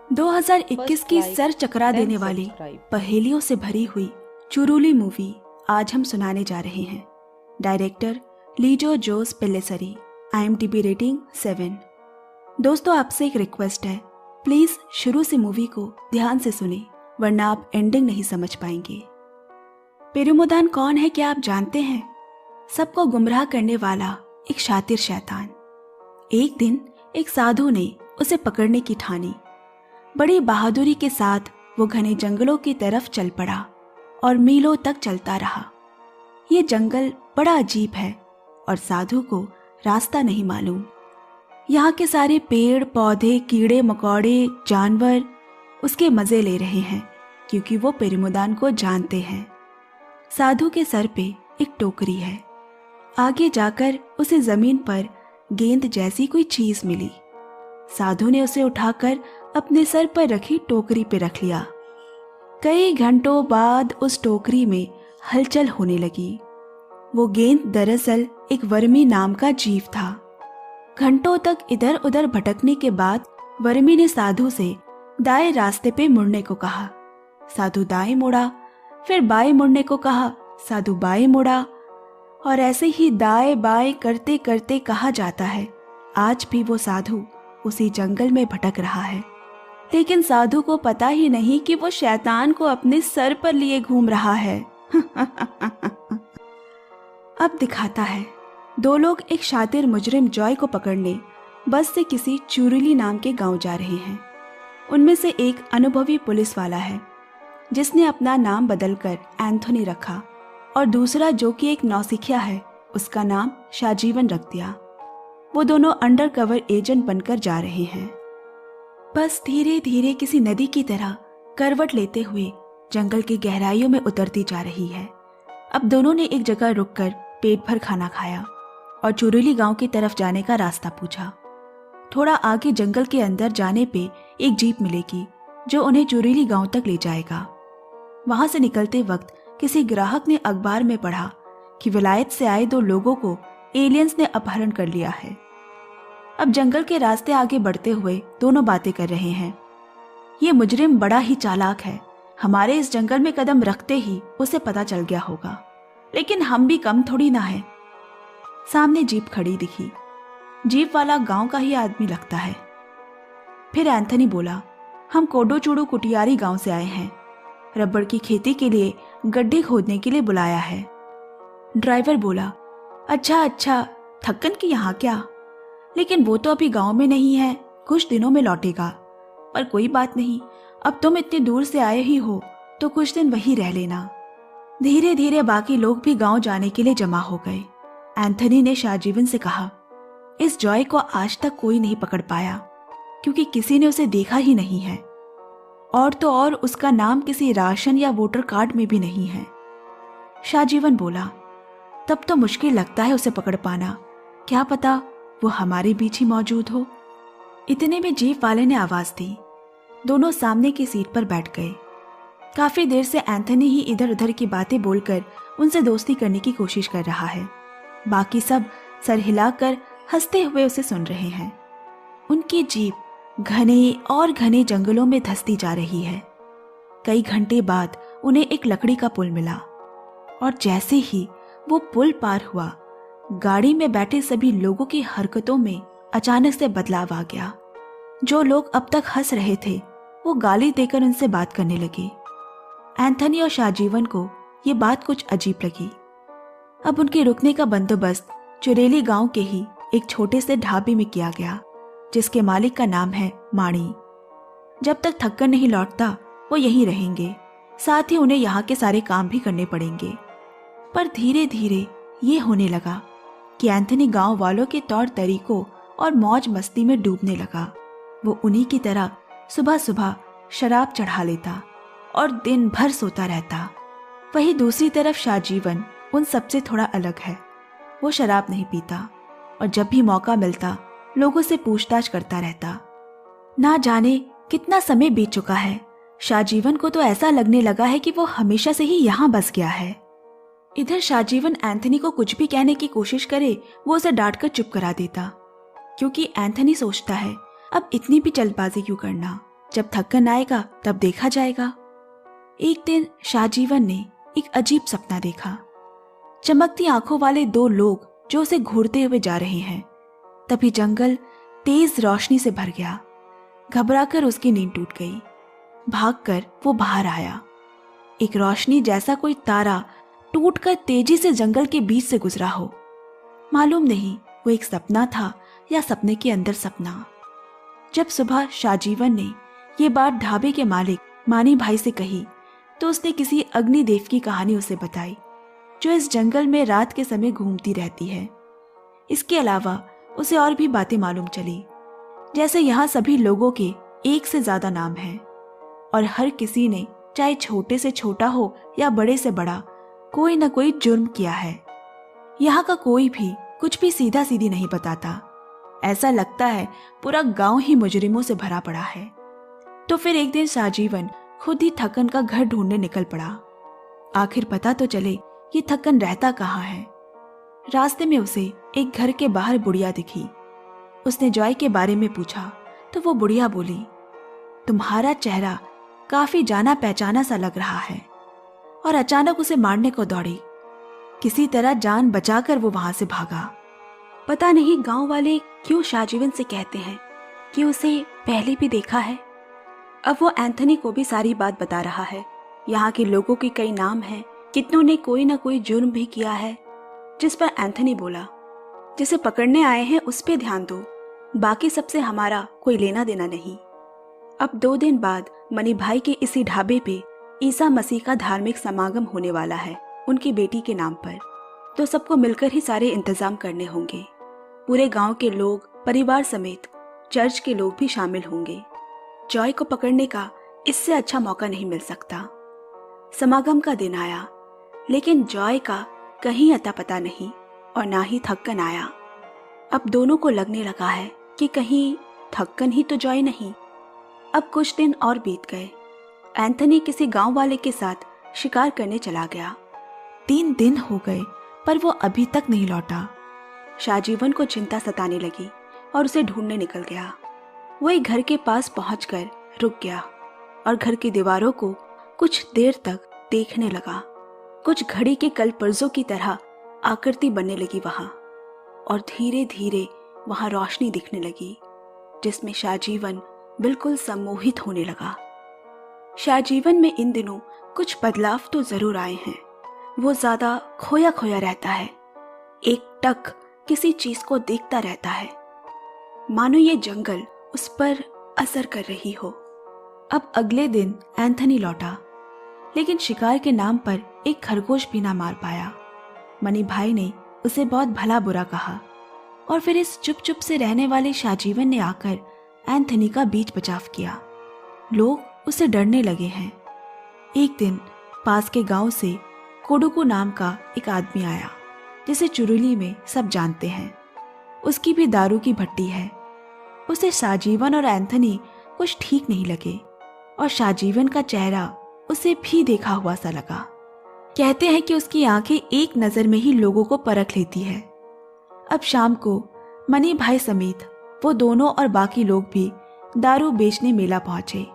2021 की सर चकरा देने वाली पहेलियों से भरी हुई चुरुली मूवी आज हम सुनाने जा रहे हैं। डायरेक्टर लीजो जोस पेलेसरी। IMDb rating 7। दोस्तों, आपसे एक रिक्वेस्ट है, प्लीज शुरू से मूवी को ध्यान से सुने, वरना आप एंडिंग नहीं समझ पाएंगे। पेरुमोदान कौन है, क्या आप जानते हैं? सबको गुमराह करने वाला एक शातिर शैतान। एक दिन एक साधु ने उसे पकड़ने की ठानी। बड़ी बहादुरी के साथ वो घने जंगलों की तरफ चल पड़ा और मीलों तक चलता रहा। ये जंगल बड़ा अजीब है और साधु को रास्ता नहीं मालूम। यहाँ के सारे पेड़ पौधे, कीड़े मकोड़े, जानवर उसके मजे ले रहे हैं, क्योंकि वो पेरुमोदान को जानते हैं। साधु के सर पे एक टोकरी है। आगे जाकर उसे जमीन पर गेंद जैसी कोई चीज मिली। साधु ने उसे उठाकर अपने सर पर रखी टोकरी पे रख लिया। कई घंटों बाद उस टोकरी में हलचल होने लगी। वो गेंद दरअसल एक वर्मी नाम का जीव था। घंटों तक इधर उधर भटकने के बाद वर्मी ने साधु से दाएं रास्ते पे मुड़ने को कहा। साधु दाएं मुड़ा, फिर बाएं मुड़ने को कहा। साधु बाएं मुड़ा, और ऐसे ही दाएं बाएं करते करते कहा जाता है आज भी वो साधु उसी जंगल में भटक रहा है। लेकिन साधु को पता ही नहीं कि वो शैतान को अपने सर पर लिए घूम रहा है। अब दिखाता है, दो लोग एक शातिर मुजरिम जॉय को पकड़ने बस से किसी चुरुली नाम के गांव जा रहे हैं। उनमें से एक अनुभवी पुलिस वाला है जिसने अपना नाम बदलकर एंथोनी रखा, और दूसरा जो कि एक नौसिखिया है, उसका नाम शाहजीवन रख दिया। वो दोनों अंडर कवर एजेंट बनकर जा रहे हैं। बस धीरे धीरे किसी नदी की तरह करवट लेते हुए जंगल की गहराइयों में उतरती जा रही है। अब दोनों ने एक जगह रुककर पेट भर खाना खाया और चुरुली गांव की तरफ जाने का रास्ता पूछा। थोड़ा आगे जंगल के अंदर जाने पे एक जीप मिलेगी जो उन्हें चुरुली गांव तक ले जाएगा। वहां से निकलते वक्त किसी ग्राहक ने अखबार में पढ़ा कि विलायत से आए दो लोगों को एलियंस ने अपहरण कर लिया है। अब जंगल के रास्ते आगे बढ़ते हुए दोनों बातें कर रहे हैं। ये मुजरिम बड़ा ही चालाक है, हमारे इस जंगल में कदम रखते ही उसे पता चल गया होगा, लेकिन हम भी कम थोड़ी ना है। सामने जीप खड़ी दिखी। जीप वाला गांव का ही आदमी लगता है। फिर एंथनी बोला, हम कोडोचूड़ू कुटियारी गांव से आए हैं, रबड़ की खेती के लिए गड्ढे खोदने के लिए बुलाया है। ड्राइवर बोला, अच्छा, थक्कन की यहाँ क्या? लेकिन वो तो अभी गांव में नहीं है, कुछ दिनों में लौटेगा। पर कोई बात नहीं, अब तुम इतनी दूर से आए ही हो तो कुछ दिन वहीं रह लेना। धीरे धीरे बाकी लोग भी गांव जाने के लिए जमा हो गए। एंथनी ने शाहजीवन से कहा, इस जॉय को आज तक कोई नहीं पकड़ पाया, क्योंकि किसी ने उसे देखा ही नहीं है, और तो और उसका नाम किसी राशन या वोटर कार्ड में भी नहीं है। शाहजीवन बोला, तब तो मुश्किल लगता है उसे पकड़ पाना, क्या पता वो हमारे बीच ही मौजूद हो। इतने में जीप वाले ने आवाज दी। दोनों सामने की सीट पर बैठ गए। काफी देर से एंथनी ही इधर उधर की बातें बोलकर उनसे दोस्ती करने की कोशिश कर रहा है। बाकी सब सर हिलाकर हंसते हुए उसे सुन रहे हैं। उनकी जीप घने और घने जंगलों में धंसती जा रही है। कई घंटे बाद उन्हें एक लकड़ी का पुल मिला, और जैसे ही वो पुल पार हुआ, गाड़ी में बैठे सभी लोगों की हरकतों में अचानक से बदलाव आ गया। जो लोग अब तक हंस रहे थे वो गाली देकर उनसे बात करने लगे। एंथनी और शाहजीवन को ये बात कुछ अजीब लगी। अब उनके रुकने का बंदोबस्त चुरेली गांव के ही एक छोटे से ढाबे में किया गया, जिसके मालिक का नाम है माणी। जब तक थक्कन नहीं लौटता वो यहीं रहेंगे, साथ ही उन्हें यहाँ के सारे काम भी करने पड़ेंगे। पर धीरे धीरे ये होने लगा कि एंथनी गांव वालों के तौर तरीकों और मौज मस्ती में डूबने लगा। वो उन्हीं की तरह सुबह सुबह शराब चढ़ा लेता और दिन भर सोता रहता। वहीं दूसरी तरफ शाहजीवन उन सबसे थोड़ा अलग है। वो शराब नहीं पीता और जब भी मौका मिलता लोगों से पूछताछ करता रहता। ना जाने कितना समय बीत चुका है, शाहजीवन को तो ऐसा लगने लगा है कि वो हमेशा से ही यहाँ बस गया है। इधर शाहजीवन एंथनी को कुछ भी कहने की कोशिश करे वो उसे डांटकर चुप करा देता, क्योंकि एंथनी सोचता है अब इतनी भी जल्दबाजी क्यों करना, जब थक्कन आएगा तब देखा जाएगा। एक दिन शाहजीवन ने एक अजीब सपना देखा। चमकती आंखों वाले दो लोग जो उसे घूरते हुए जा रहे हैं। तभी जंगल तेज रोशनी से भर गया। घबराकर उसकी नींद टूट गई। भागकर वो बाहर आया। एक रोशनी जैसा कोई तारा टूटकर तेजी से जंगल के बीच से गुजरा हो। मालूम नहीं वो एक सपना था या सपने के अंदर सपना। जब सुबह शाहजीवन ने ये बात ढाबे के मालिक मानी भाई से कही तो उसने किसी अग्निदेव की कहानी उसे बताई जो इस जंगल में रात के समय घूमती रहती है। इसके अलावा उसे और भी बातें मालूम चली, जैसे यहाँ सभी लोगों के एक से ज्यादा नाम हैं और हर किसी ने चाहे छोटे से छोटा हो या बड़े से बड़ा कोई न कोई जुर्म किया है। यहाँ का कोई भी कुछ भी सीधा सीधी नहीं बताता। ऐसा लगता है पूरा गांव ही मुजरिमों से भरा पड़ा है। तो फिर एक दिन शाहजीवन खुद ही थक्कन का घर ढूंढने निकल पड़ा। आखिर पता तो चले ये थक्कन रहता कहाँ है। रास्ते में उसे एक घर के बाहर बुढ़िया दिखी। उसने जॉय के बारे में पूछा तो वो बुढ़िया बोली, तुम्हारा चेहरा काफी जाना पहचाना सा लग रहा है। और अचानक उसे मारने को दौड़ी। किसी तरह जान बचाकर वो वहां से भागा। पता नहीं गांव वाले क्यों शाहजीवन से कहते हैं कि उसे पहले भी देखा है। अब वो एंथनी को भी सारी बात बता रहा है। यहाँ के लोगों के कई नाम हैं, कितनों ने कोई ना कोई जुर्म भी किया है। जिस पर एंथनी बोला, जिसे पकड़ने आए हैं उस पे ध्यान दो, बाकी सबसे हमारा कोई लेना देना नहीं। अब 2 दिन बाद मनी भाई के इसी ढाबे पे ईसा मसीह का धार्मिक समागम होने वाला है उनकी बेटी के नाम पर। तो सबको मिलकर ही सारे इंतजाम करने होंगे। पूरे गांव के लोग परिवार समेत चर्च के लोग भी शामिल होंगे। जॉय को पकड़ने का इससे अच्छा मौका नहीं मिल सकता। समागम का दिन आया, लेकिन जॉय का कहीं अता पता नहीं और ना ही थक्कन आया। अब दोनों को लगने लगा है कि कहीं थक्कन ही तो जॉय नहीं। अब कुछ दिन और बीत गए। एंथनी किसी गांव वाले के साथ शिकार करने चला गया। 3 दिन हो गए पर वो अभी तक नहीं लौटा। शाहजीवन को चिंता सताने लगी और उसे ढूंढने निकल गया। वो एक घर के पास पहुंचकर रुक गया और घर की दीवारों को कुछ देर तक देखने लगा। कुछ घड़ी के कल पुर्जों की तरह आकृति बनने लगी वहां, और धीरे धीरे वहां रोशनी दिखने लगी जिसमें शाहजीवन बिल्कुल सम्मोहित होने लगा। शाहजीवन में इन दिनों कुछ बदलाव तो जरूर आए हैं। वो ज्यादा खोया खोया रहता है, एक टक किसी चीज को देखता रहता है, मानो ये जंगल उस पर असर कर रही हो। अब अगले दिन एंथनी लौटा, लेकिन शिकार के नाम पर एक खरगोश भी ना मार पाया। मनी भाई ने उसे बहुत भला बुरा कहा और फिर इस चुप चुप से रहने वाले शाहजीवन ने आकर एंथनी का बीच बचाव किया। लोग उसे डरने लगे हैं। एक दिन पास के गांव से कोडुकू नाम का एक आदमी आया जिसे चुरुली में सब जानते हैं। उसकी भी दारू की भट्टी है। उसे शाहजीवन और एंथनी कुछ ठीक नहीं लगे और शाहजीवन का चेहरा उसे भी देखा हुआ सा लगा। कहते हैं कि उसकी आंखें एक नजर में ही लोगों को परख लेती है। अब शाम को मनी भाई समेत वो दोनों और बाकी लोग भी दारू बेचने मेला पहुंचे।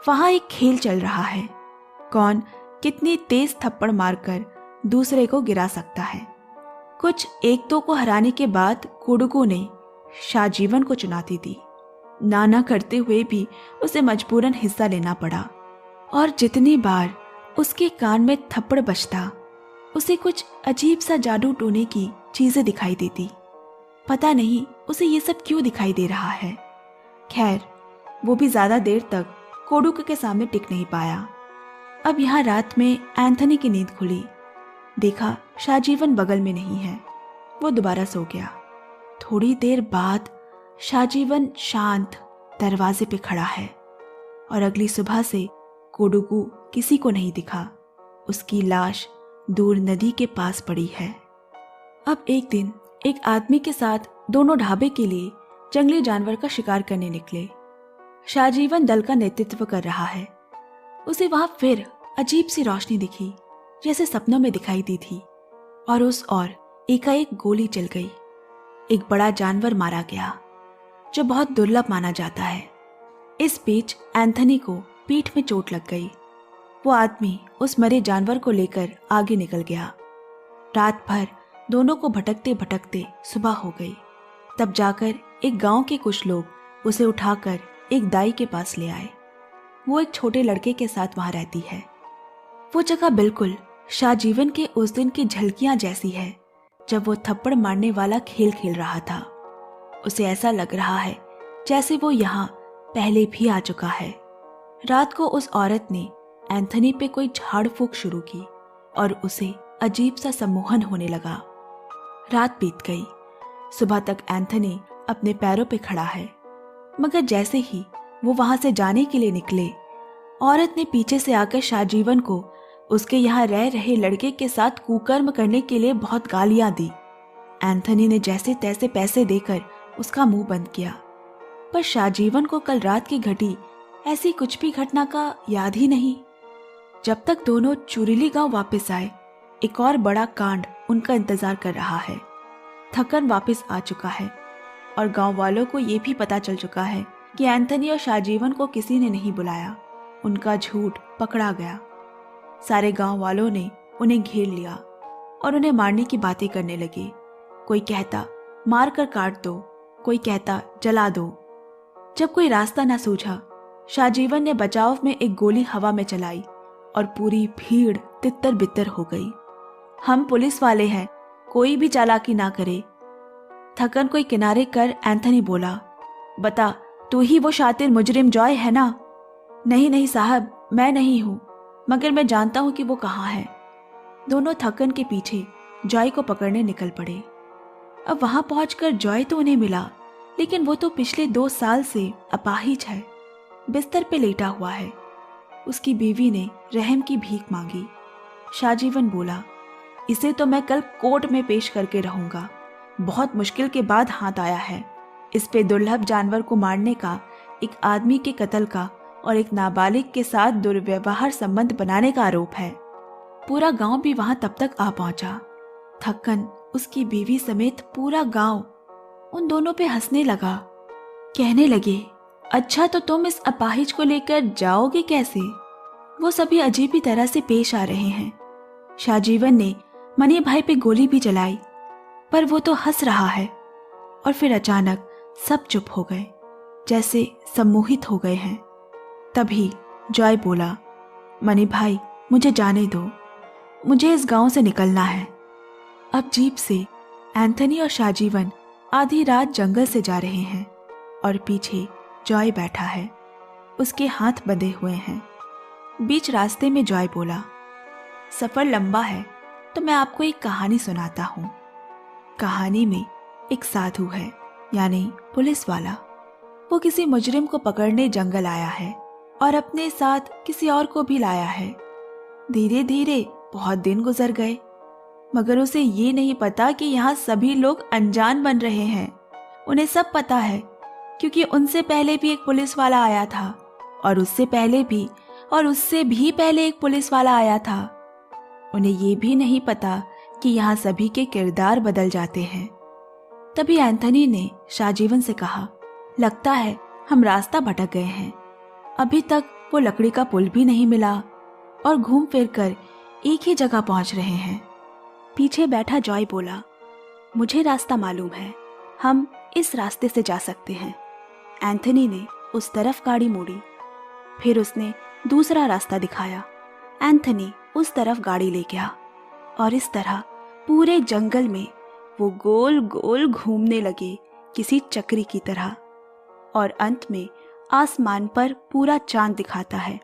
वहां एक खेल चल रहा है, कौन कितनी तेज थप्पड़ मारकर दूसरे को गिरा सकता है। कुछ 1-2 को हराने के बाद कोडुकू ने शाहजीवन को चुनौती दी। नाना करते हुए भी उसे मजबूरन हिस्सा लेना पड़ा, और जितनी बार उसके कान में थप्पड़ बजता उसे कुछ अजीब सा जादू टोने की चीजें दिखाई देती। पता नहीं उसे ये सब क्यों दिखाई दे रहा है। खैर, वो भी ज्यादा देर तक कोडुकू के सामने टिक नहीं पाया। अब यहाँ रात में एंथनी की नींद खुली। देखा शाहजीवन बगल में नहीं है। वो दोबारा सो गया। थोड़ी देर बाद शाहजीवन शांत दरवाजे पे खड़ा है और अगली सुबह से कोडुकू किसी को नहीं दिखा। उसकी लाश दूर नदी के पास पड़ी है। अब एक दिन एक आदमी के साथ दोनों ढाबे के लिए जंगली जानवर का शिकार करने निकले। शाहजीवन दल का नेतृत्व कर रहा है। उसे वहां फिर अजीब सी रोशनी दिखी जैसे सपनों में दिखाई दी थी, और उस ओर एकाएक गोली चल गई। एक बड़ा जानवर मारा गया जो बहुत दुर्लभ माना जाता है। इस बीच एंथनी को पीठ में चोट लग गई। वो आदमी उस मरे जानवर को लेकर आगे निकल गया। रात भर दोनों को भटकते भटकते सुबह हो गई। तब जाकर एक गांव के कुछ लोग उसे उठाकर एक दाई के पास ले आए। वो एक छोटे लड़के के साथ वहां रहती है। वो जगह बिल्कुल शाहजीवन के उस दिन की झलकियां जैसी है जब वो थप्पड़ मारने वाला खेल खेल रहा था। उसे ऐसा लग रहा है जैसे वो यहाँ पहले भी आ चुका है। रात को उस औरत ने एंथनी पे कोई झाड़ फूंक शुरू की और उसे अजीब सा सम्मोहन होने लगा। रात बीत गई। सुबह तक एंथनी अपने पैरों पे खड़ा है, मगर जैसे ही वो वहां से जाने के लिए निकले, औरत ने पीछे से आकर शाहजीवन को उसके यहाँ रह रहे लड़के के साथ कुकर्म करने के लिए बहुत गालियां दी। एंथनी ने जैसे तैसे पैसे देकर उसका मुंह बंद किया, पर शाहजीवन को कल रात की घटी ऐसी कुछ भी घटना का याद ही नहीं। जब तक दोनों चुरीली गांव वापस आए, एक और बड़ा कांड उनका इंतजार कर रहा है। थकन वापस आ चुका है और गांव वालों को ये भी पता चल चुका है कि एंथनी और शाहजीवन को किसी ने नहीं बुलाया। उनका झूठ पकड़ा गया। सारे गांव वालों ने उन्हें घेर लिया और उन्हें मारने की बातें करने लगे। कोई कहता मार कर काट दो, कोई कहता जला दो। जब कोई रास्ता न सूझा, शाहजीवन ने बचाव में एक गोली हवा में चलाई और पूरी भीड़ तितर बितर हो गई। हम पुलिस वाले हैं, कोई भी चालाकी ना करे। थकन कोई किनारे कर एंथनी बोला, बता तू ही वो शातिर मुजरिम जॉय है ना? नहीं नहीं साहब, मैं नहीं हूं, मगर मैं जानता हूं कि वो कहाँ है। दोनों थकन के पीछे जॉय को पकड़ने निकल पड़े। अब वहां पहुंचकर जॉय तो उन्हें मिला, लेकिन वो तो पिछले 2 साल से अपाहिज है, बिस्तर पे लेटा हुआ है। उसकी बीवी ने रहम की भीख मांगी। शाहजीवन बोला, इसे तो मैं कल कोर्ट में पेश करके रहूंगा। बहुत मुश्किल के बाद हाथ आया है। इस पे दुर्लभ जानवर को मारने का, एक आदमी के कत्ल का और एक नाबालिग के साथ दुर्व्यवहार संबंध बनाने का आरोप है। पूरा गांव भी वहां तब तक आ पहुंचा। थक्कन, उसकी बीवी समेत पूरा गांव उन दोनों पे हंसने लगा। कहने लगे, अच्छा तो तुम इस अपाहिज को लेकर जाओगे कैसे? वो सभी अजीब ही तरह से पेश आ रहे हैं। शाहजीवन ने मनी भाई पे गोली भी चलाई, पर वो तो हंस रहा है। और फिर अचानक सब चुप हो गए, जैसे सम्मोहित हो गए हैं। तभी जॉय बोला, मनी भाई मुझे जाने दो, मुझे इस गांव से निकलना है। अब जीप से एंथनी और शाहजीवन आधी रात जंगल से जा रहे हैं और पीछे जॉय बैठा है, उसके हाथ बंधे हुए हैं। बीच रास्ते में जॉय बोला, सफर लंबा है तो मैं आपको एक कहानी सुनाता हूँ। कहानी में एक साधु है, यानी पुलिस वाला। वो किसी मुजरिम को पकड़ने जंगल आया है और अपने साथ किसी और को भी लाया है। धीरे धीरे बहुत दिन गुजर गए, मगर उसे ये नहीं पता कि यहाँ सभी लोग अनजान बन रहे हैं। उन्हें सब पता है, क्योंकि उनसे पहले भी एक पुलिस वाला आया था और उससे पहले भी और उससे भी पहले एक पुलिस वाला आया था। उन्हें ये भी नहीं पता कि यहाँ सभी के किरदार बदल जाते हैं। तभी एंथनी ने शाहजीवन से कहा, लगता है हम रास्ता भटक गए हैं। अभी तक वो लकड़ी का पुल भी नहीं मिला और घूम फिर कर एक ही जगह पहुंच रहे हैं। पीछे बैठा जॉय बोला, मुझे रास्ता मालूम है, हम इस रास्ते से जा सकते हैं। एंथनी ने उस तरफ गाड़ी मोड़ी, फिर उसने दूसरा रास्ता दिखाया। एंथनी उस तरफ गाड़ी ले गया और इस तरह पूरे जंगल में वो गोल गोल घूमने लगे, किसी चक्री की तरह। और अंत में आसमान पर पूरा चांद दिखाता है,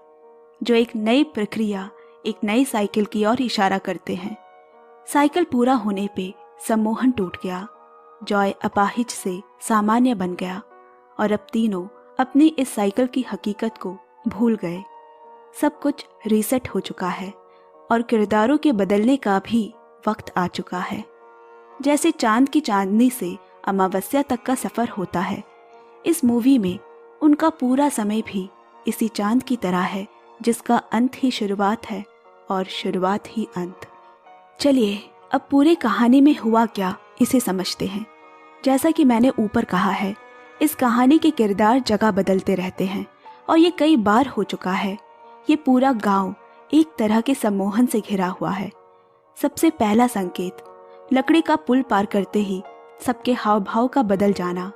जो एक नई प्रक्रिया, एक नई साइकिल की ओर इशारा करते हैं। साइकिल पूरा होने पे सम्मोहन टूट गया। जॉय अपाहिज से सामान्य बन गया और अब तीनों अपनी इस साइकिल की हकीकत को भूल गए। सब कुछ रीसेट हो चुका है और किरदारों के बदलने का भी वक्त आ चुका है। जैसे चांद की चांदनी से अमावस्या तक का सफर होता है, इस मूवी में उनका पूरा समय भी इसी चांद की तरह है, जिसका अंत ही शुरुआत है और शुरुआत ही अंत। चलिए अब पूरी कहानी में हुआ क्या, इसे समझते हैं। जैसा कि मैंने ऊपर कहा है, इस कहानी के किरदार जगह बदलते रहते हैं, और ये कई बार हो चुका है। ये पूरा गांव एक तरह के सम्मोहन से घिरा हुआ है। सबसे पहला संकेत लकड़ी का पुल पार करते ही सबके हाव भाव का बदल जाना,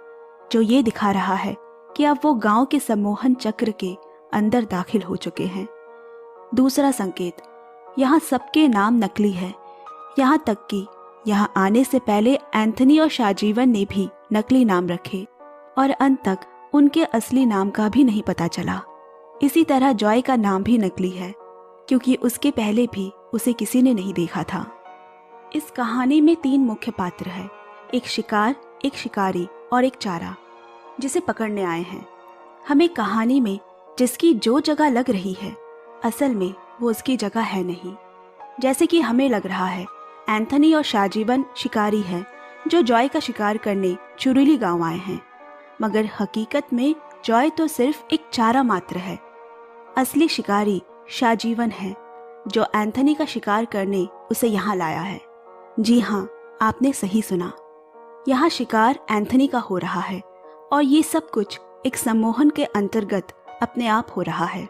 जो ये दिखा रहा है कि अब वो गांव के सम्मोहन चक्र के अंदर दाखिल हो चुके हैं। दूसरा संकेत, यहाँ सबके नाम नकली है, यहाँ तक कि यहाँ आने से पहले एंथनी और शाहजीवन ने भी नकली नाम रखे और अंत तक उनके असली नाम का भी नहीं पता चला। इसी तरह जॉय का नाम भी नकली है, क्योंकि उसके पहले भी उसे किसी ने नहीं देखा था। इस कहानी में 3 मुख्य पात्र हैं, एक शिकार, एक शिकारी और एक चारा, जिसे पकड़ने आए हैं। हमें कहानी में जिसकी जो जगह लग रही है, असल में वो उसकी जगह है नहीं। जैसे कि हमें लग रहा है एंथनी और शाहजीवन शिकारी हैं जो जॉय का शिकार करने चुरुली गांव आए हैं, मगर हकीकत में जॉय तो सिर्फ एक चारा मात्र है। असली शिकारी शाहजीवन है, जो एंथनी का शिकार करने उसे यहाँ लाया है। जी हाँ, आपने सही सुना, यहाँ शिकार एंथनी का हो रहा है और ये सब कुछ एक सम्मोहन के अंतर्गत अपने आप हो रहा है,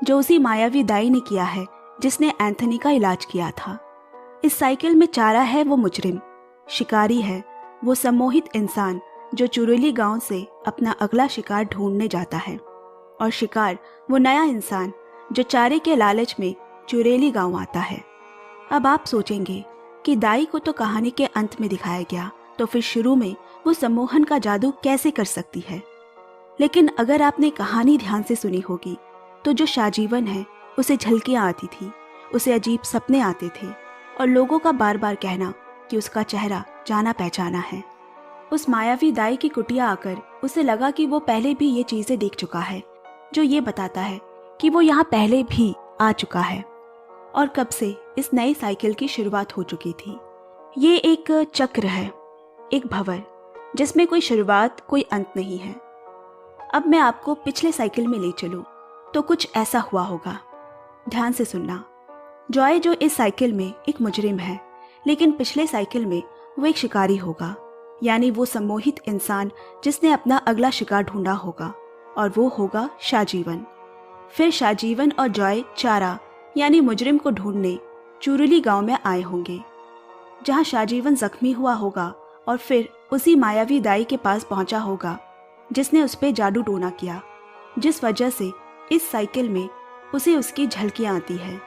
जो उसी मायावी दाई ने किया है जिसने एंथनी का इलाज किया था। इस साइकिल में चारा है वो मुजरिम, शिकारी है वो सम्मोहित इंसान जो चुरुली गांव से अपना अगला शिकार ढूंढने जाता है, और शिकार वो नया इंसान जो चारे के लालच में चुरेली गांव आता है। अब आप सोचेंगे कि दाई को तो कहानी के अंत में दिखाया गया, तो फिर शुरू में वो सम्मोहन का जादू कैसे कर सकती है। लेकिन अगर आपने कहानी ध्यान से सुनी होगी तो जो शाहजीवन है उसे झलकियां आती थी, उसे अजीब सपने आते थे और लोगों का बार बार कहना कि उसका चेहरा जाना पहचाना है। उस मायावी दाई की कुटिया आकर उसे लगा कि वो पहले भी ये चीजें देख चुका है, जो ये बताता है कि वो यहाँ पहले भी आ चुका है और कब से इस नई साइकिल की शुरुआत हो चुकी थी। ये एक चक्र है, एक भंवर जिसमें कोई शुरुआत कोई अंत नहीं है। अब मैं आपको पिछले साइकिल में ले चलूं तो कुछ ऐसा हुआ होगा। ध्यान से सुनना। जॉय जो इस साइकिल में एक मुजरिम है, लेकिन पिछले साइकिल में वो एक शिकारी होगा, यानी वो सम्मोहित इंसान जिसने अपना अगला शिकार ढूंढा होगा, और वो होगा शाहजीवन। फिर शाहजीवन और जॉय चारा यानी मुजरिम को ढूंढने चुरुली गांव में आए होंगे, जहां शाहजीवन जख्मी हुआ होगा और फिर उसी मायावी दाई के पास पहुंचा होगा जिसने उस पर जादू टोना किया, जिस वजह से इस साइकिल में उसे उसकी झलकियां आती है।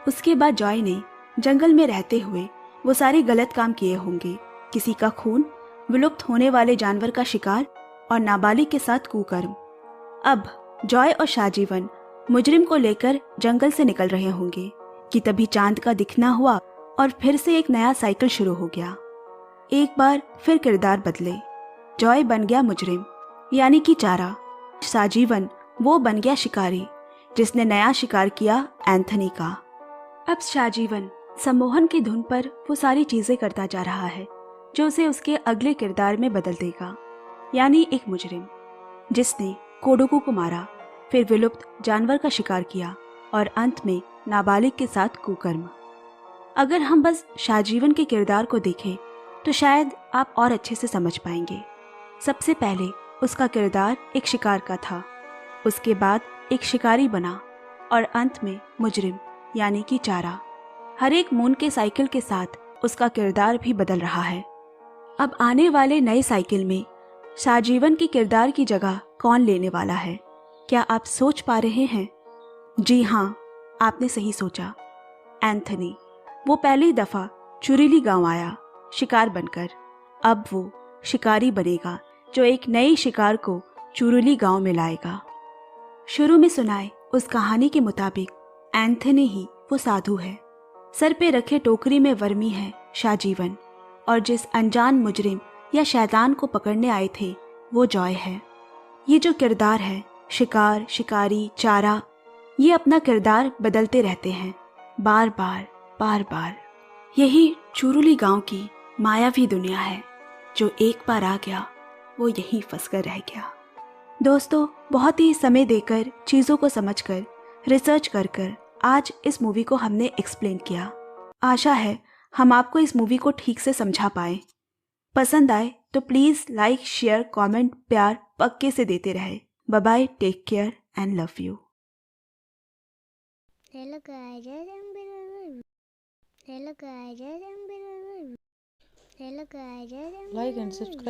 उसके बाद जॉय ने जंगल में रहते हुए वो सारे गलत काम किए होंगे, किसी का खून, विलुप्त होने वाले जानवर का शिकार और नाबालिग के साथ कुकर्म। अब जॉय और शाहजीवन मुजरिम को लेकर जंगल से निकल रहे होंगे कि तभी चांद का दिखना हुआ और फिर से एक नया साइकिल शुरू हो गया। एक बार फिर किरदार बदले, जॉय बन गया मुजरिम यानी कि चारा, शाहजीवन वो बन गया शिकारी जिसने नया शिकार किया एंथनी का। अब शाहजीवन सम्मोहन की धुन पर वो सारी चीजें करता जा रहा है जो उसे उसके अगले किरदार में बदल देगा, यानी एक मुजरिम जिसने कोडोकू को मारा, फिर विलुप्त जानवर का शिकार किया और अंत में नाबालिग के साथ कुकर्म। अगर हम बस शाहजीवन के किरदार को देखें तो शायद आप और अच्छे से समझ पाएंगे। सबसे पहले उसका किरदार एक शिकार का था, उसके बाद एक शिकारी बना और अंत में मुजरिम यानी कि चारा। हर एक मून के साइकिल के साथ उसका किरदार भी बदल रहा है। अब आने वाले नए साइकिल में शाहजीवन के किरदार की जगह कौन लेने वाला है, क्या आप सोच पा रहे हैं? जी हाँ, आपने सही सोचा, एंथनी। वो पहली दफा चुरुली गांव आया शिकार बनकर, अब वो शिकारी बनेगा जो एक नई शिकार को चुरुली गांव में लाएगा। शुरू में सुनाए उस कहानी के मुताबिक एंथनी ही वो साधु है, सर पे रखे टोकरी में वर्मी है शाहजीवन, और जिस अनजान मुजरिम या शैतान को पकड़ने आए थे वो जॉय है। ये जो किरदार है, शिकार, शिकारी, चारा, ये अपना किरदार बदलते रहते हैं बार बार बार बार। यही चुरुली गांव की मायावी दुनिया है, जो एक बार आ गया वो यहीं फंसकर रह गया। दोस्तों, बहुत ही समय देकर, चीज़ों को समझकर, रिसर्च कर आज इस मूवी को हमने एक्सप्लेन किया। आशा है हम आपको इस मूवी को ठीक से समझा पाए। पसंद आए तो प्लीज़ लाइक, शेयर, कमेंट, प्यार पक्के से देते रहे। Bye bye, take care and love you. Hello guys, hello guys, hello guys, Like and subscribe.